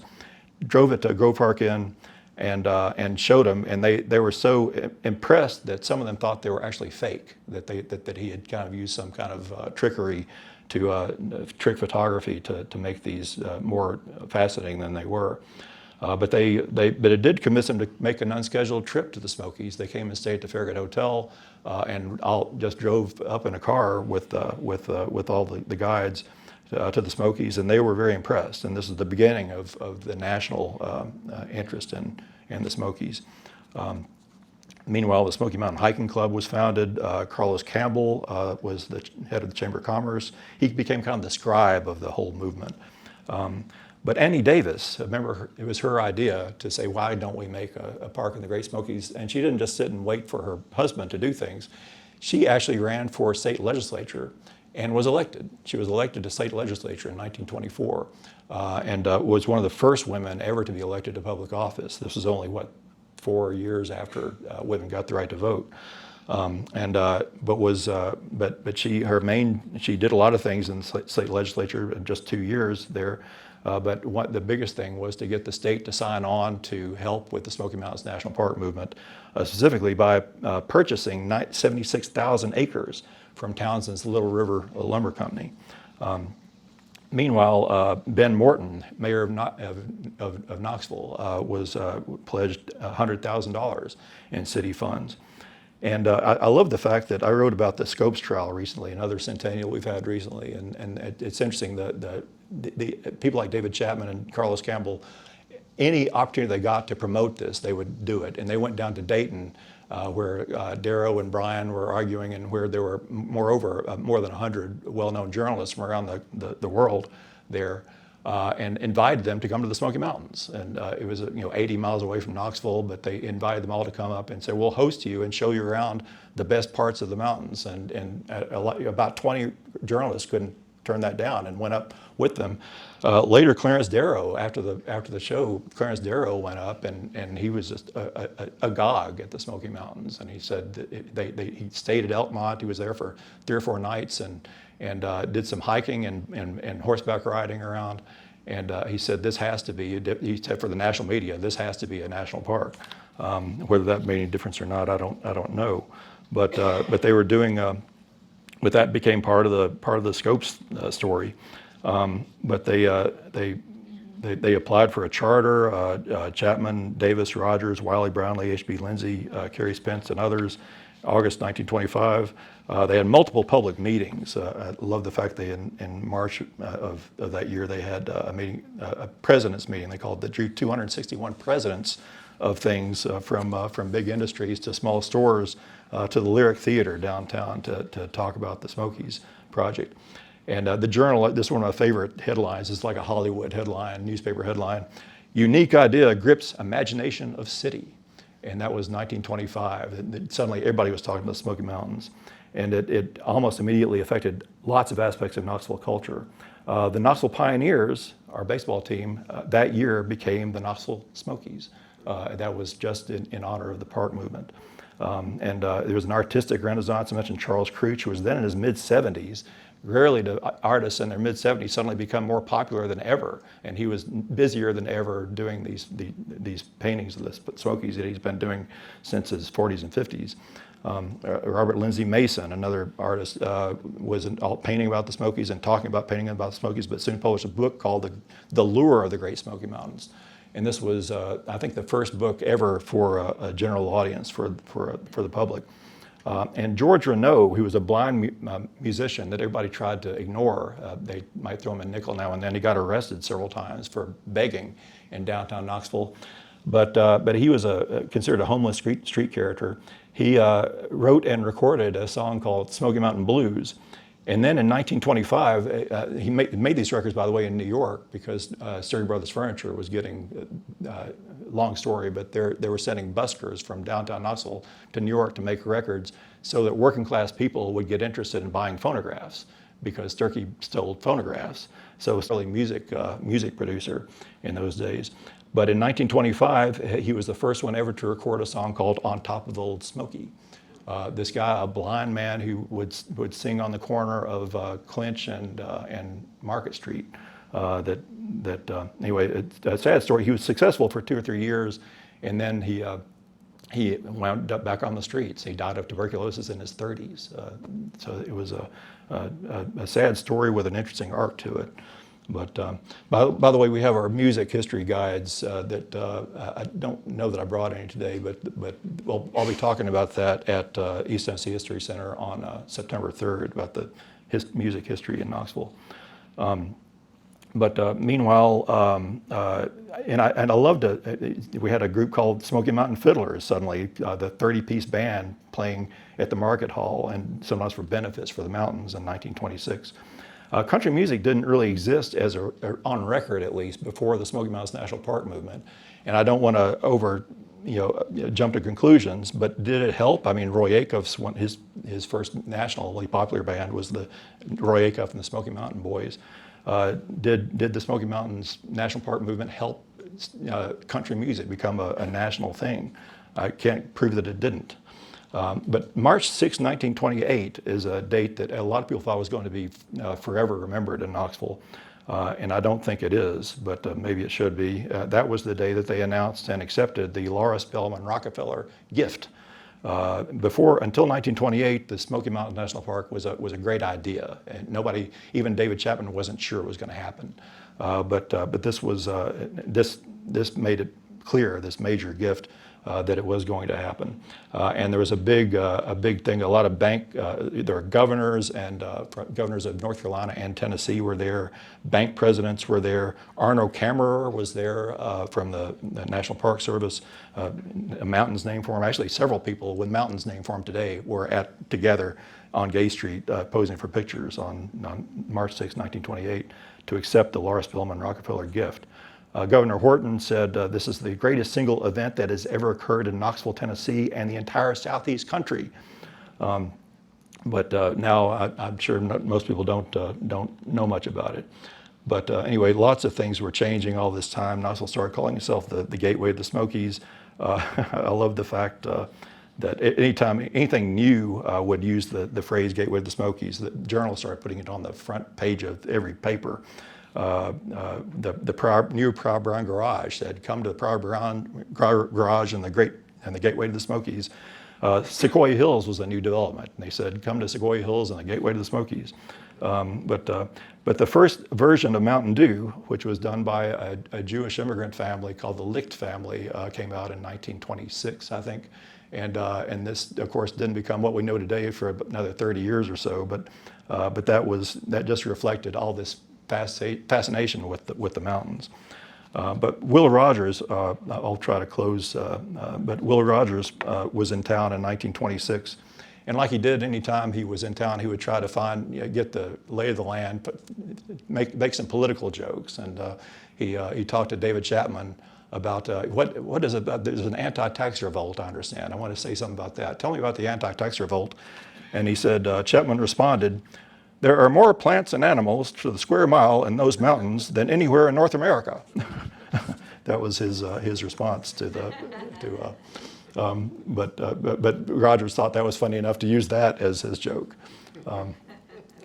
Drove it to Grove Park Inn and showed them, and they were so impressed that some of them thought they were actually fake, that he had kind of used some kind of trickery trick photography to make these more fascinating than they were. But it did convince them to make an unscheduled trip to the Smokies. They came and stayed at the Farragut Hotel, and just drove up in a car with all the guides to the Smokies, and they were very impressed. And this is the beginning of the national interest in the Smokies. Meanwhile, the Smoky Mountain Hiking Club was founded. Carlos Campbell was the head of the Chamber of Commerce. He became kind of the scribe of the whole movement. But Annie Davis, remember, it was her idea to say, why don't we make a park in the Great Smokies? And she didn't just sit and wait for her husband to do things. She actually ran for state legislature and was elected. She was elected to state legislature in 1924 and was one of the first women ever to be elected to public office. This was only, 4 years after women got the right to vote. She did a lot of things in the state legislature in just 2 years there. But the biggest thing was to get the state to sign on to help with the Smoky Mountains National Park movement, specifically by purchasing 76,000 acres from Townsend's Little River Lumber Company. Meanwhile, Ben Morton, mayor of Knoxville, was pledged $100,000 in city funds. And I love the fact that I wrote about the Scopes trial recently, another centennial we've had recently, and it's interesting that the people like David Chapman and Carlos Campbell, any opportunity they got to promote this, they would do it. And they went down to Dayton, where Darrow and Bryan were arguing, and where there were moreover more than 100 well-known journalists from around the world there, and invited them to come to the Smoky Mountains. And it was 80 miles away from Knoxville, but they invited them all to come up and say, we'll host you and show you around the best parts of the mountains. And about 20 journalists couldn't turn that down and went up with them. Later, Clarence Darrow, after the show, Clarence Darrow went up and he was just agog at the Smoky Mountains. And he said that he stayed at Elkmont. He was there for 3 or 4 nights and did some hiking and horseback riding around. And he said, this has to be, he said for the national media, this has to be a national park. Whether that made any difference or not, I don't know. But they were doing, but that became part of the Scopes story. But they applied for a charter. Chapman, Davis, Rogers, Wiley Brownlee, H.B. Lindsay, Carey Spence, and others. August 1925. They had multiple public meetings. I love the fact they in March of that year they had a meeting, a president's meeting. They called it the 261 presidents of things from big industries to small stores to the Lyric Theater downtown to talk about the Smokies project. And the Journal, this is one of my favorite headlines. It's like a Hollywood headline, newspaper headline. Unique idea grips imagination of city. And that was 1925. And suddenly everybody was talking about the Smoky Mountains. And it almost immediately affected lots of aspects of Knoxville culture. The Knoxville Pioneers, our baseball team, that year became the Knoxville Smokies. That was just in honor of the park movement. There was an artistic renaissance. I mentioned Charles Crouch, who was then in his mid-70s. Rarely do artists in their mid-70s suddenly become more popular than ever, and he was busier than ever doing these paintings of the Smokies that he's been doing since his 40s and 50s. Robert Lindsay Mason, another artist, was painting about the Smokies and talking about painting about the Smokies, but soon published a book called The Lure of the Great Smoky Mountains. And this was, I think, the first book ever for a general audience, for the public. And George Renaud, who was a blind musician that everybody tried to ignore, they might throw him a nickel now and then. He got arrested several times for begging in downtown Knoxville. But he was considered a homeless street character. He wrote and recorded a song called Smoky Mountain Blues. And then in 1925, he made these records, by the way, in New York, because Sterling Brothers Furniture was getting, long story, but they were sending buskers from downtown Knoxville to New York to make records so that working class people would get interested in buying phonographs, because Turkey stole phonographs. So he was really music producer in those days. But in 1925, he was the first one ever to record a song called On Top of the Old Smoky. This guy, a blind man who would sing on the corner of Clinch and Market Street. Anyway, it's a sad story. He was successful for 2 or 3 years, and then he wound up back on the streets. He died of tuberculosis in his 30s. So it was a sad story with an interesting arc to it. But by the way, we have our music history guides that I don't know that I brought any today, but I'll be talking about that at East Tennessee History Center on September 3rd, about the music history in Knoxville. Meanwhile, and I loved it. We had a group called Smoky Mountain Fiddlers suddenly, the 30-piece band playing at the Market Hall, and sometimes for benefits for the mountains in 1926. Country music didn't really exist on record, at least, before the Smoky Mountains National Park movement. And I don't want to jump to conclusions, but did it help? I mean, Roy Acuff's his first nationally popular band was the Roy Acuff and the Smoky Mountain Boys. Did the Smoky Mountains National Park movement help country music become a national thing? I can't prove that it didn't. But March 6, 1928 is a date that a lot of people thought was going to be forever remembered in Knoxville. And I don't think it is, but maybe it should be. That was the day that they announced and accepted the Laura Spelman Rockefeller gift. Until 1928, the Smoky Mountains National Park was a great idea, and nobody, even David Chapman, wasn't sure it was going to happen. But this was this made it clear, this major gift, that it was going to happen. And there was a big thing. A lot of there were governors and governors of North Carolina and Tennessee were there. Bank presidents were there. Arno Kammerer was there from the National Park Service. A mountain's named for him. Actually, several people with mountains named for him today were together on Gay Street posing for pictures on March 6, 1928, to accept the Laura Spelman Rockefeller gift. Governor Horton said, this is the greatest single event that has ever occurred in Knoxville, Tennessee, and the entire Southeast country. Now I'm sure most people don't know much about it. But anyway, lots of things were changing all this time. Knoxville started calling itself the gateway of the Smokies. I love the fact that anytime anything new would use the phrase gateway of the Smokies, the journals started putting it on the front page of every paper. The new Proud Brown Garage said, "Come to the Proud Brown Garage and the gateway to the Smokies." Sequoia Hills was a new development, and they said, "Come to Sequoia Hills and the gateway to the Smokies." But the first version of Mountain Dew, which was done by a Jewish immigrant family called the Licht family, came out in 1926, I think. And this, of course, didn't become what we know today for another 30 years or so. But that just reflected all this fascination with the mountains. But Will Rogers, I'll try to close, but Will Rogers was in town in 1926. And like he did any time he was in town, he would try to get the lay of the land, make some political jokes. And he talked to David Chapman about what is it? There's an anti-tax revolt, I understand. I want to say something about that. Tell me about the anti-tax revolt. And he said, Chapman responded, "There are more plants and animals to the square mile in those mountains than anywhere in North America." That was his response to But Rogers thought that was funny enough to use that as his joke.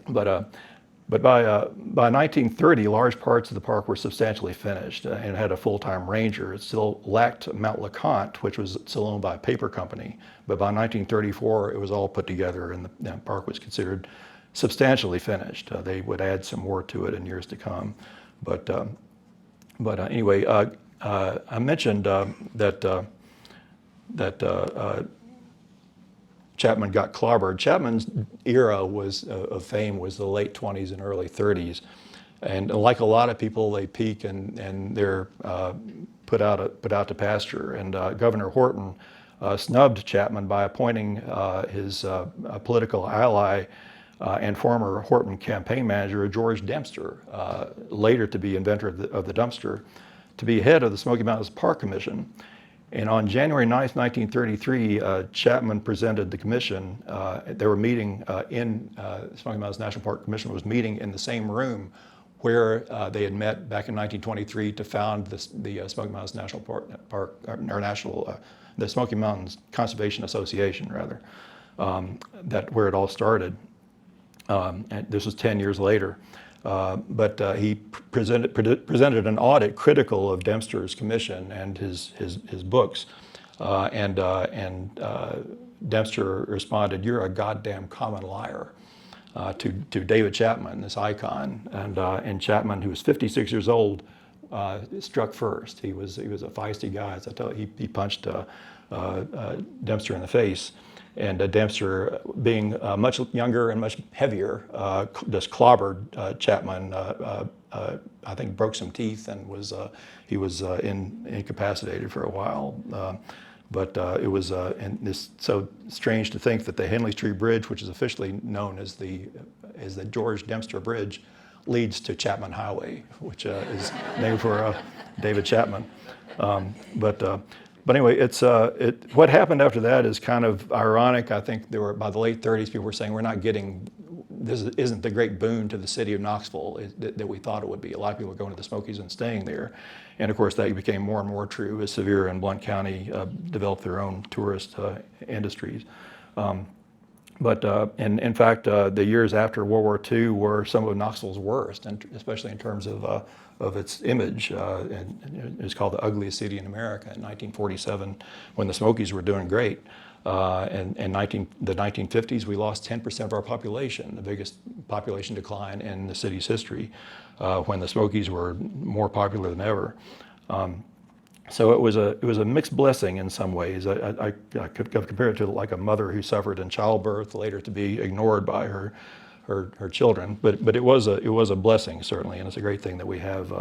But by 1930, large parts of the park were substantially finished and had a full-time ranger. It still lacked Mount LeConte, which was still owned by a paper company. But by 1934, it was all put together, and the park was considered substantially finished. They would add some more to it in years to come. But anyway, I mentioned that Chapman got clobbered. Chapman's era of fame was the late 20s and early 30s. And like a lot of people, they peak and they're put out to pasture. And Governor Horton snubbed Chapman by appointing his political ally and former Horton campaign manager, George Dempster, later to be inventor of the dumpster, to be head of the Smoky Mountains Park Commission. And on January 9th, 1933, Chapman presented the commission. They were meeting Smoky Mountains National Park Commission was meeting in the same room where they had met back in 1923 to found the Smoky Mountains National Park, the Smoky Mountains Conservation Association, rather, where it all started. And this was 10 years later. But he presented an audit critical of Dempster's commission and his books, and Dempster responded, "You're a goddamn common liar," to David Chapman, this icon, and Chapman, who was 56 years old, struck first. He was a feisty guy. As I tell you, he punched Dempster in the face. And Dempster, being much younger and much heavier, just clobbered Chapman. I think broke some teeth and he was incapacitated for a while. But it was so strange to think that the Henley Street Bridge, which is officially known as the George Dempster Bridge, leads to Chapman Highway, which is named for David Chapman. But anyway, what happened after that is kind of ironic. I think by the late 30s, people were saying this isn't the great boon to the city of Knoxville that we thought it would be. A lot of people were going to the Smokies and staying there. And of course, that became more and more true as Sevier and Blount County developed their own tourist industries. But in fact, the years after World War II were some of Knoxville's worst, and especially in terms of its image. And it was called the ugliest city in America in 1947, when the Smokies were doing great. And in the 1950s, we lost 10% of our population, the biggest population decline in the city's history, when the Smokies were more popular than ever. So it was a mixed blessing in some ways. I could compare it to like a mother who suffered in childbirth, later to be ignored by her children. But it was a blessing, certainly, and it's a great thing that we have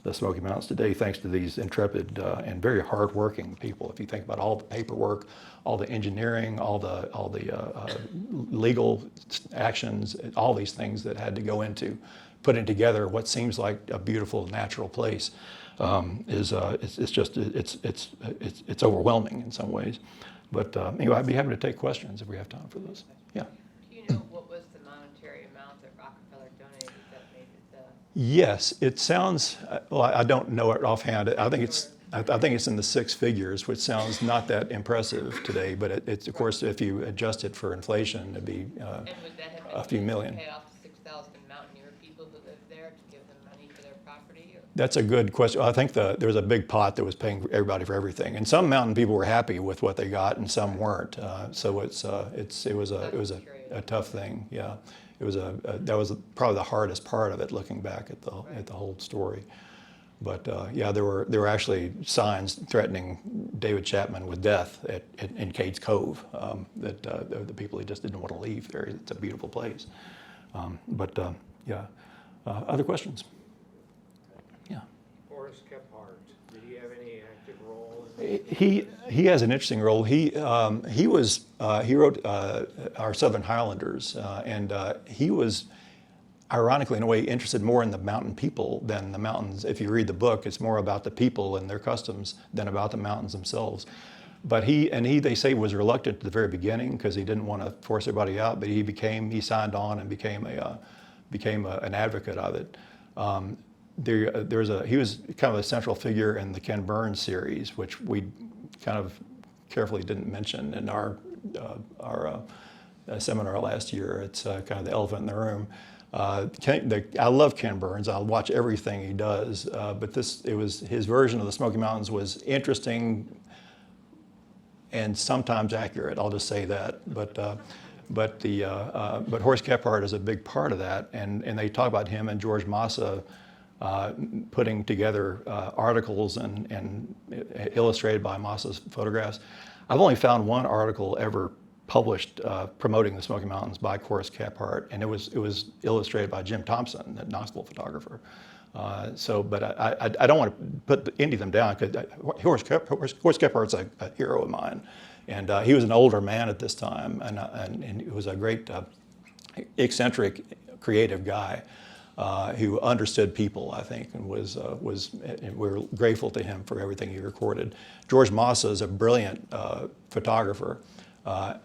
the Smoky Mountains today, thanks to these intrepid and very hardworking people. If you think about all the paperwork, all the engineering, all the legal actions, all these things that had to go into putting together what seems like a beautiful natural place. It's overwhelming in some ways. But anyway, I'd be happy to take questions if we have time for those. Yeah. Do you know what was the monetary amount that Rockefeller donated that made it? Yes, it sounds. Well, I don't know it offhand. I think it's in the six figures, which sounds not that impressive today. But it's of course, if you adjust it for inflation, it'd be and would that have been a few million. To pay off the 6,000 mountaineer people who lived there to give them money for their property? Or? That's a good question. I think there was a big pot that was paying everybody for everything, and some mountain people were happy with what they got, and some weren't. So it was a tough thing. Yeah, that was probably the hardest part of it, looking back at the whole story. But yeah, there were actually signs threatening David Chapman with death in Cades Cove. That the people, he just didn't want to leave there. It's a beautiful place. Yeah. Other questions? Yeah. Horace Kephart, did he have any active role in He has an interesting role. He wrote our Southern Highlanders, and he was, ironically, in a way, interested more in the mountain people than the mountains. If you read the book, it's more about the people and their customs than about the mountains themselves. But they say, was reluctant at the very beginning because he didn't want to force everybody out. But he signed on and became an advocate of it. He was kind of a central figure in the Ken Burns series, which we kind of carefully didn't mention in our seminar last year. It's kind of the elephant in the room. I love Ken Burns. I'll watch everything he does, but his version of the Smoky Mountains was interesting and sometimes accurate. I'll just say that. But Horace Kephart is a big part of that, and they talk about him and George Massa putting together articles and illustrated by Massa's photographs. I've only found one article ever published promoting the Smoky Mountains by Horace Kephart, and it was illustrated by Jim Thompson, a Knoxville photographer. But I don't want to put any of them down, because Horace Kephart's a hero of mine, and he was an older man at this time, and he was a great eccentric, creative guy who understood people, I think, and and we're grateful to him for everything he recorded. George Massa is a brilliant photographer.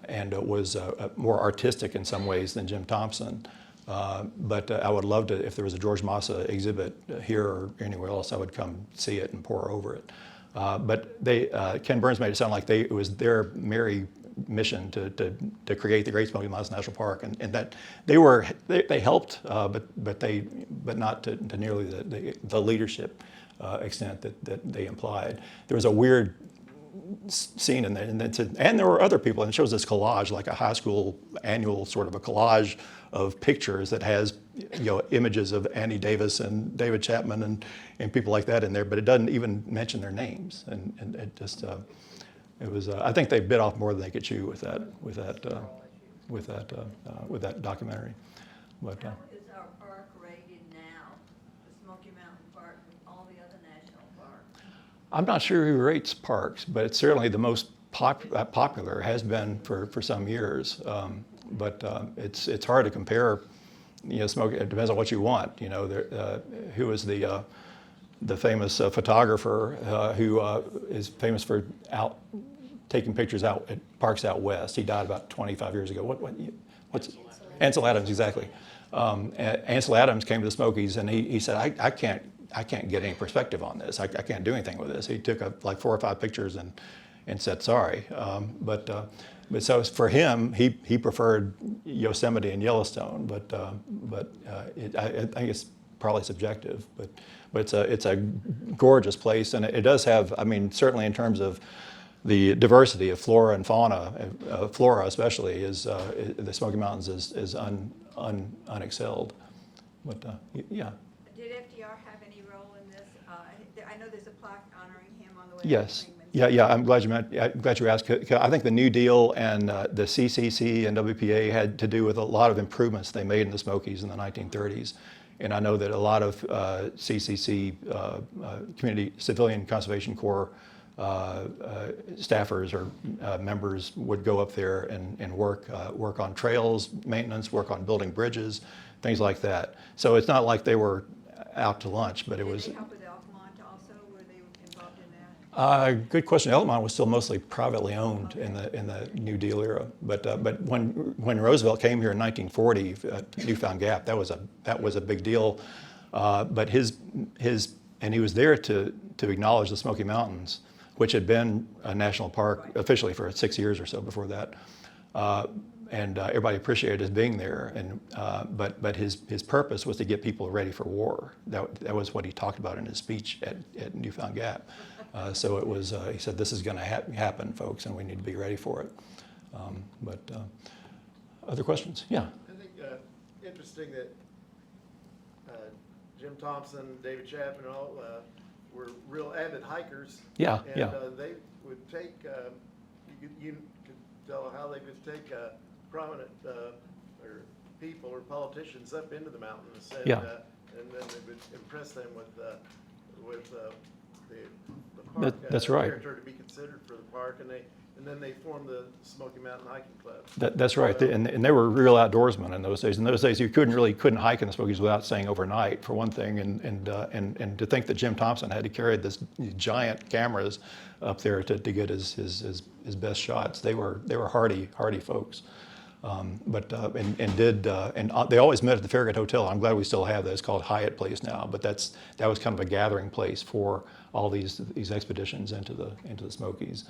And it was more artistic in some ways than Jim Thompson. But I would love to, if there was a George Massa exhibit here or anywhere else, I would come see it and pore over it. But Ken Burns made it sound like it was their merry mission to create the Great Smoky Mountains National Park, and that they helped, but not to nearly the leadership extent that they implied. There was a weird scene in there, and there were other people, and it shows this collage, like a high school annual sort of a collage of pictures that has images of Annie Davis and David Chapman and people like that in there, but it doesn't even mention their names, and it just it was I think they bit off more than they could chew with that documentary. But how is our park rated now, the Smoky Mountain Park, with all the other national parks? I'm not sure who rates parks, but it's certainly the most popular, has been for some years. But it's hard to compare. Smoky. It depends on what you want. Who was the famous photographer who is famous for taking pictures out at parks out west? He died about 25 years ago. What's Ansel Adams, exactly. Ansel Adams came to the Smokies, and he said, I can't get any perspective on this. I can't do anything with this. He took like 4 or 5 pictures and said sorry. But so for him, he preferred Yosemite and Yellowstone. But I think it's probably subjective. But it's a gorgeous place, and it does have. I mean, certainly in terms of the diversity of flora and fauna, flora especially, the Smoky Mountains is unexcelled. But yeah. Did FDR have any role in this? I know there's a plaque honoring him on the way. Yes. Yeah. I'm glad you asked. I think the New Deal and the CCC and WPA had to do with a lot of improvements they made in the Smokies in the 1930s. And I know that a lot of CCC, Community Civilian Conservation Corps staffers or members would go up there and work on trails maintenance, work on building bridges, things like that. So it's not like they were out to lunch, but it was. Did they help with Altamont also? Were they involved in that? Good question. Altamont was still mostly privately owned in the New Deal era. But when Roosevelt came here in 1940, Newfound Gap, that was a big deal. But he was there to acknowledge the Smoky Mountains, which had been a national park officially for 6 years or so before that. And everybody appreciated his being there. But his purpose was to get people ready for war. That was what he talked about in his speech at Newfound Gap. So it was. He said, "This is going to happen, folks, and we need to be ready for it." Other questions? Yeah. I think interesting that Jim Thompson, David Chapman, and all were real avid hikers. Yeah. And they would take. You could tell how they would take prominent or people or politicians up into the mountains, and, Yeah. And then they would impress them with the park That's right. character to be considered for the park, and then they formed the Smoky Mountain Hiking Club. That's right, and they were real outdoorsmen in those days. In those days, you couldn't hike in the Smokies without staying overnight, for one thing. And to think that Jim Thompson had to carry this giant cameras up there to get his best shots. They were hardy folks. And they always met at the Farragut Hotel. I'm glad we still have that. It's called Hyatt Place now, but that was kind of a gathering place for all these expeditions into the Smokies.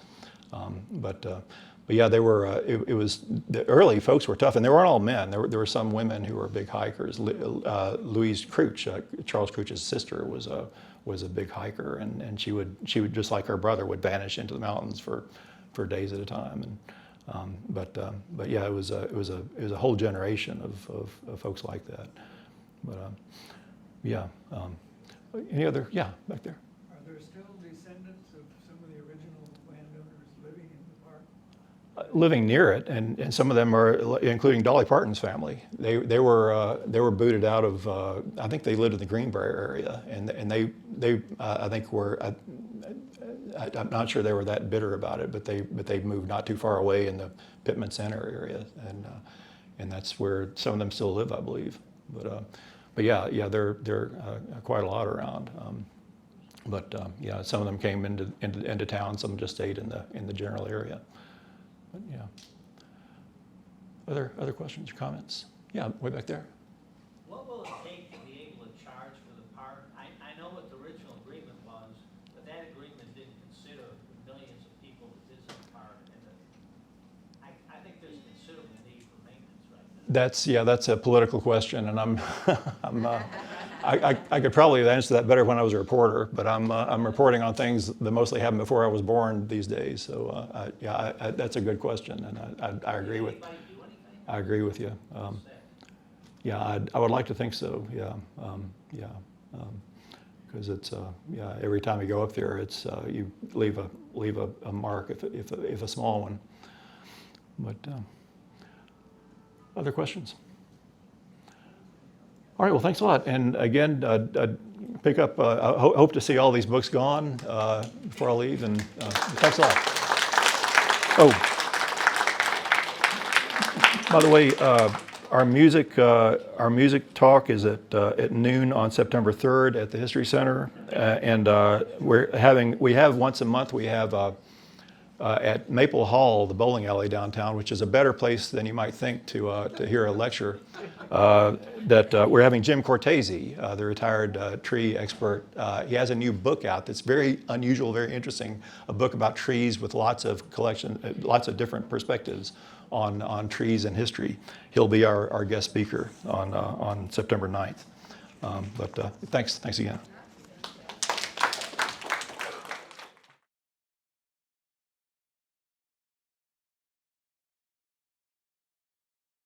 But yeah, they were. It was the early folks were tough, and they weren't all men. There were some women who were big hikers. Louise Crouch, Charles Crouch's sister, was a big hiker, and she would just like her brother would vanish into the mountains for days at a time. And but yeah, it was a whole generation of folks like that. But yeah. Any other? Yeah, back there. Are there still descendants of some of the original landowners living in the park? Living near it, and some of them are, including Dolly Parton's family. They were booted out of. I think they lived in the Greenbrier area, and they I think were. I'm not sure they were that bitter about it, but they moved not too far away in the Pittman Center area, and that's where some of them still live, I believe. But yeah, there are quite a lot around. Yeah, some of them came into town. Some just stayed in the general area. But yeah. Other questions or comments? Yeah, way back there. What will it take to be able to charge for the park? I know what the original agreement was, but that agreement didn't consider the millions of people that visit the park. And I think there's considerable need for maintenance right now. That's a political question, and I could probably answer that better when I was a reporter, but I'm reporting on things that mostly happened before I was born these days. So that's a good question, and I agree with. Anybody do anything? I agree with you. Yeah, I would like to think so. Yeah, because it's every time you go up there, it's you leave a mark if a small one. But other questions? All right, well, thanks a lot. And again, pick up, I hope to see all these books gone before I leave, and thanks a lot. Oh, by the way, our music talk is at noon on September 3rd at the History Center, and we have once a month, we have at Maple Hall, the bowling alley downtown, which is a better place than you might think to hear a lecture. We're having Jim Cortese, the retired tree expert. He has a new book out that's very unusual, very interesting. A book about trees with lots of different perspectives on trees and history. He'll be our guest speaker on September 9th. Thanks again.